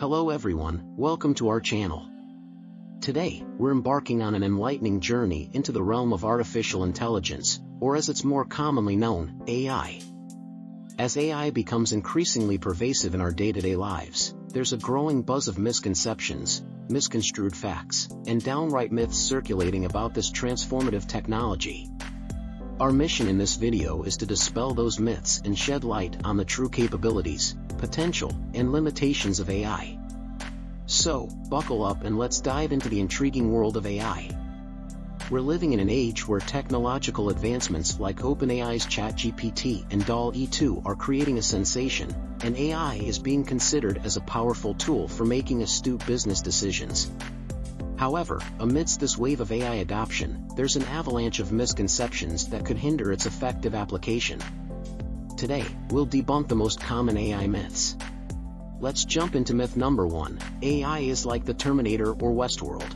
Hello everyone, welcome to our channel. Today, we're embarking on an enlightening journey into the realm of artificial intelligence, or as it's more commonly known, AI. As AI becomes increasingly pervasive in our day-to-day lives, there's a growing buzz of misconceptions, misconstrued facts, and downright myths circulating about this transformative technology. Our mission in this video is to dispel those myths and shed light on the true capabilities, potential, and limitations of AI. So, buckle up and let's dive into the intriguing world of AI. We're living in an age where technological advancements like OpenAI's ChatGPT and DALL-E 2 are creating a sensation, and AI is being considered as a powerful tool for making astute business decisions. However, amidst this wave of AI adoption, there's an avalanche of misconceptions that could hinder its effective application. Today, we'll debunk the most common AI myths. Let's jump into myth number 1, AI is like the Terminator or Westworld.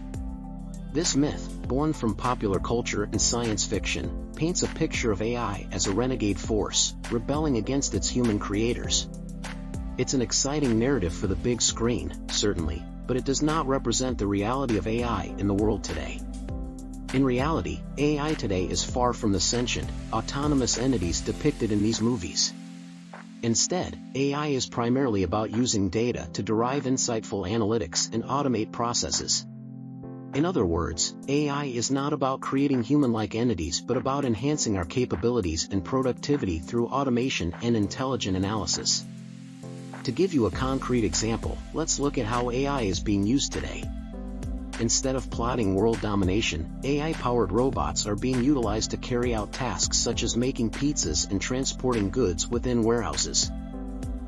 This myth, born from popular culture and science fiction, paints a picture of AI as a renegade force, rebelling against its human creators. It's an exciting narrative for the big screen, certainly, but it does not represent the reality of AI in the world today. In reality, AI today is far from the sentient, autonomous entities depicted in these movies. Instead, AI is primarily about using data to derive insightful analytics and automate processes. In other words, AI is not about creating human-like entities but about enhancing our capabilities and productivity through automation and intelligent analysis. To give you a concrete example, let's look at how AI is being used today. Instead of plotting world domination, AI-powered robots are being utilized to carry out tasks such as making pizzas and transporting goods within warehouses.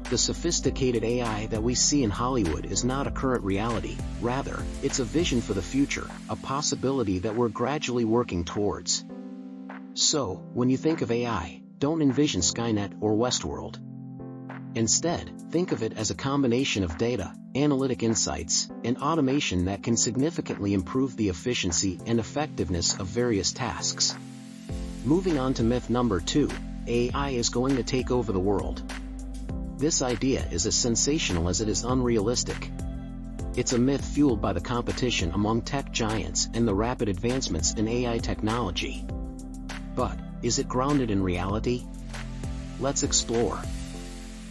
The sophisticated AI that we see in Hollywood is not a current reality, rather, it's a vision for the future, a possibility that we're gradually working towards. So, when you think of AI, don't envision Skynet or Westworld. Instead, think of it as a combination of data, analytic insights, and automation that can significantly improve the efficiency and effectiveness of various tasks. Moving on to myth number 2, AI is going to take over the world. This idea is as sensational as it is unrealistic. It's a myth fueled by the competition among tech giants and the rapid advancements in AI technology. But, is it grounded in reality? Let's explore.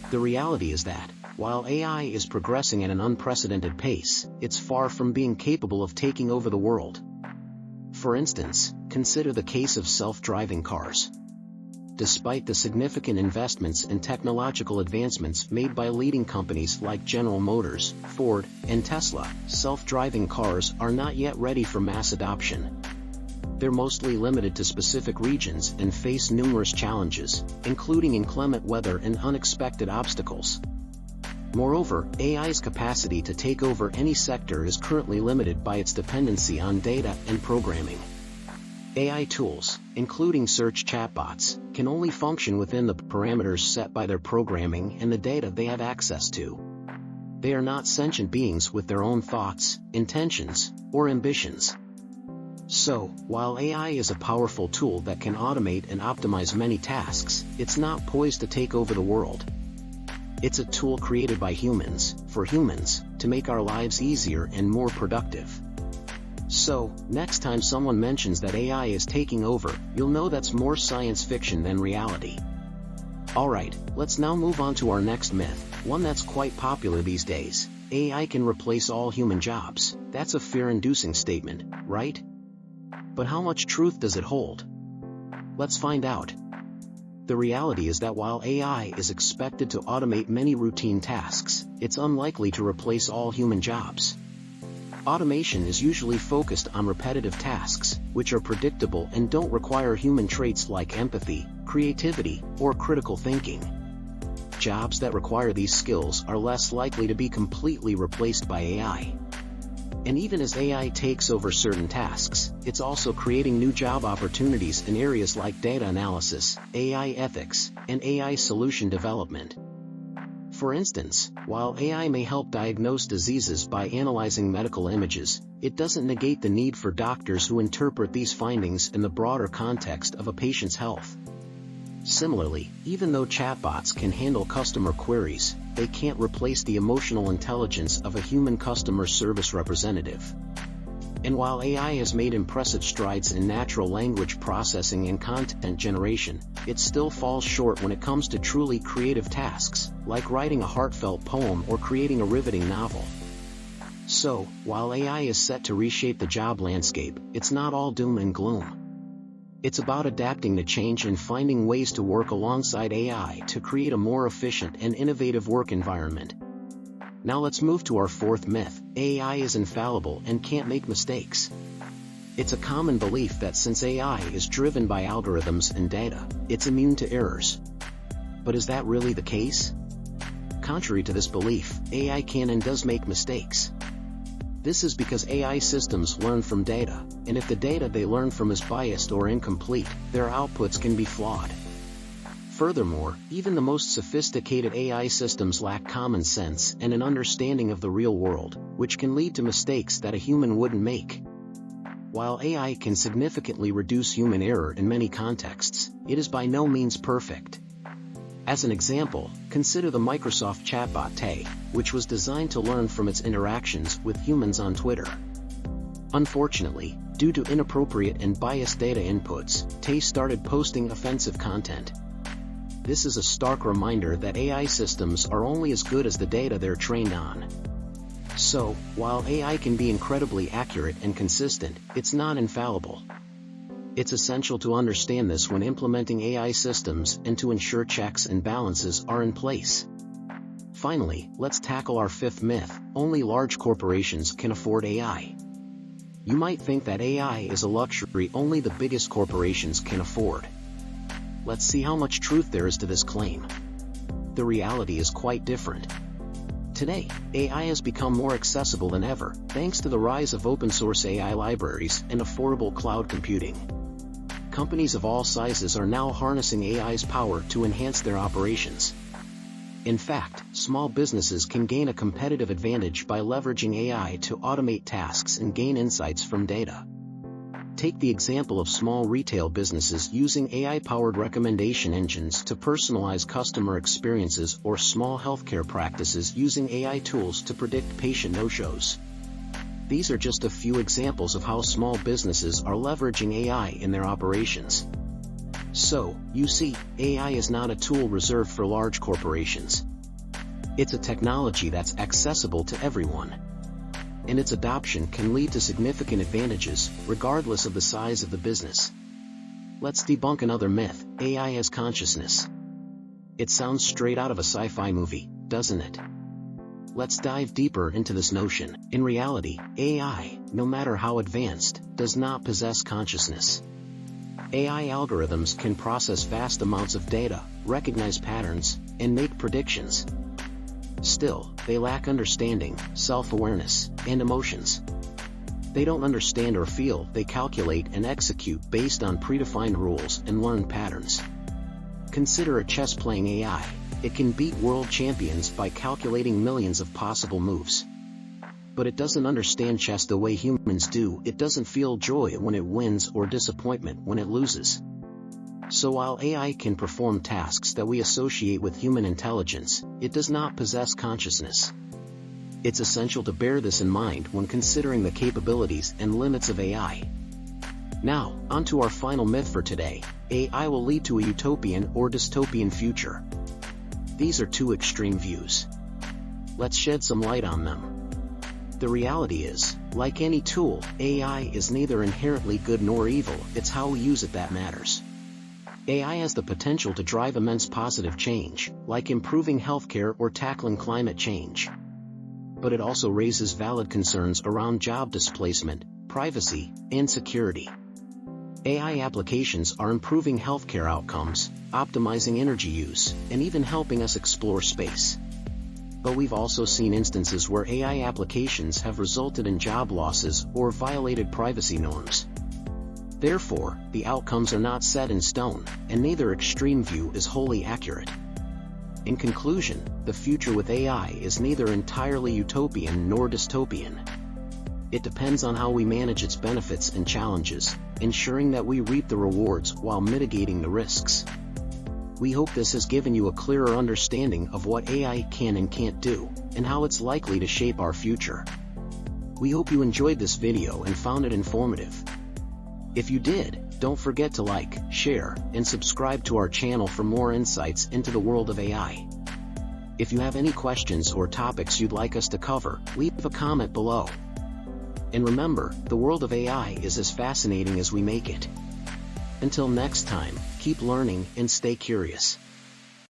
The reality is that, while AI is progressing at an unprecedented pace, it's far from being capable of taking over the world. For instance, consider the case of self-driving cars. Despite the significant investments and technological advancements made by leading companies like General Motors, Ford, and Tesla, self-driving cars are not yet ready for mass adoption. They're mostly limited to specific regions and face numerous challenges, including inclement weather and unexpected obstacles. Moreover, AI's capacity to take over any sector is currently limited by its dependency on data and programming. AI tools, including search chatbots, can only function within the parameters set by their programming and the data they have access to. They are not sentient beings with their own thoughts, intentions, or ambitions. So, while AI is a powerful tool that can automate and optimize many tasks, it's not poised to take over the world. It's a tool created by humans, for humans, to make our lives easier and more productive. So, next time someone mentions that AI is taking over, you'll know that's more science fiction than reality. Alright, let's now move on to our next myth, one that's quite popular these days. AI can replace all human jobs. That's a fear-inducing statement, right? But how much truth does it hold? Let's find out. The reality is that while AI is expected to automate many routine tasks, it's unlikely to replace all human jobs. Automation is usually focused on repetitive tasks, which are predictable and don't require human traits like empathy, creativity, or critical thinking. Jobs that require these skills are less likely to be completely replaced by AI. And even as AI takes over certain tasks, it's also creating new job opportunities in areas like data analysis, AI ethics, and AI solution development. For instance, while AI may help diagnose diseases by analyzing medical images, it doesn't negate the need for doctors who interpret these findings in the broader context of a patient's health. Similarly, even though chatbots can handle customer queries, they can't replace the emotional intelligence of a human customer service representative. And while AI has made impressive strides in natural language processing and content generation, it still falls short when it comes to truly creative tasks, like writing a heartfelt poem or creating a riveting novel. So, while AI is set to reshape the job landscape, it's not all doom and gloom. It's about adapting to change and finding ways to work alongside AI to create a more efficient and innovative work environment. Now let's move to our fourth myth: AI is infallible and can't make mistakes. It's a common belief that since AI is driven by algorithms and data, it's immune to errors. But is that really the case? Contrary to this belief, AI can and does make mistakes. This is because AI systems learn from data, and if the data they learn from is biased or incomplete, their outputs can be flawed. Furthermore, even the most sophisticated AI systems lack common sense and an understanding of the real world, which can lead to mistakes that a human wouldn't make. While AI can significantly reduce human error in many contexts, it is by no means perfect. As an example, consider the Microsoft chatbot Tay, which was designed to learn from its interactions with humans on Twitter. Unfortunately, due to inappropriate and biased data inputs, Tay started posting offensive content. This is a stark reminder that AI systems are only as good as the data they're trained on. So, while AI can be incredibly accurate and consistent, it's not infallible. It's essential to understand this when implementing AI systems and to ensure checks and balances are in place. Finally, let's tackle our fifth myth: only large corporations can afford AI. You might think that AI is a luxury only the biggest corporations can afford. Let's see how much truth there is to this claim. The reality is quite different. Today, AI has become more accessible than ever, thanks to the rise of open-source AI libraries and affordable cloud computing. Companies of all sizes are now harnessing AI's power to enhance their operations. In fact, small businesses can gain a competitive advantage by leveraging AI to automate tasks and gain insights from data. Take the example of small retail businesses using AI-powered recommendation engines to personalize customer experiences, or small healthcare practices using AI tools to predict patient no-shows. These are just a few examples of how small businesses are leveraging AI in their operations. So, you see, AI is not a tool reserved for large corporations. It's a technology that's accessible to everyone. And its adoption can lead to significant advantages, regardless of the size of the business. Let's debunk another myth: AI has consciousness. It sounds straight out of a sci-fi movie, doesn't it? Let's dive deeper into this notion. In reality, AI, no matter how advanced, does not possess consciousness. AI algorithms can process vast amounts of data, recognize patterns, and make predictions. Still, they lack understanding, self-awareness, and emotions. They don't understand or feel, they calculate and execute based on predefined rules and learned patterns. Consider a chess-playing AI. It can beat world champions by calculating millions of possible moves. But it doesn't understand chess the way humans do. It doesn't feel joy when it wins or disappointment when it loses. So while AI can perform tasks that we associate with human intelligence, it does not possess consciousness. It's essential to bear this in mind when considering the capabilities and limits of AI. Now, onto our final myth for today: AI will lead to a utopian or dystopian future. These are two extreme views. Let's shed some light on them. The reality is, like any tool, AI is neither inherently good nor evil. It's how we use it that matters. AI has the potential to drive immense positive change, like improving healthcare or tackling climate change. But it also raises valid concerns around job displacement, privacy, and security. AI applications are improving healthcare outcomes, optimizing energy use, and even helping us explore space. But we've also seen instances where AI applications have resulted in job losses or violated privacy norms. Therefore, the outcomes are not set in stone, and neither extreme view is wholly accurate. In conclusion, the future with AI is neither entirely utopian nor dystopian. It depends on how we manage its benefits and challenges, ensuring that we reap the rewards while mitigating the risks. We hope this has given you a clearer understanding of what AI can and can't do, and how it's likely to shape our future. We hope you enjoyed this video and found it informative. If you did, don't forget to like, share, and subscribe to our channel for more insights into the world of AI. If you have any questions or topics you'd like us to cover, leave a comment below. And remember, the world of AI is as fascinating as we make it. Until next time, keep learning and stay curious.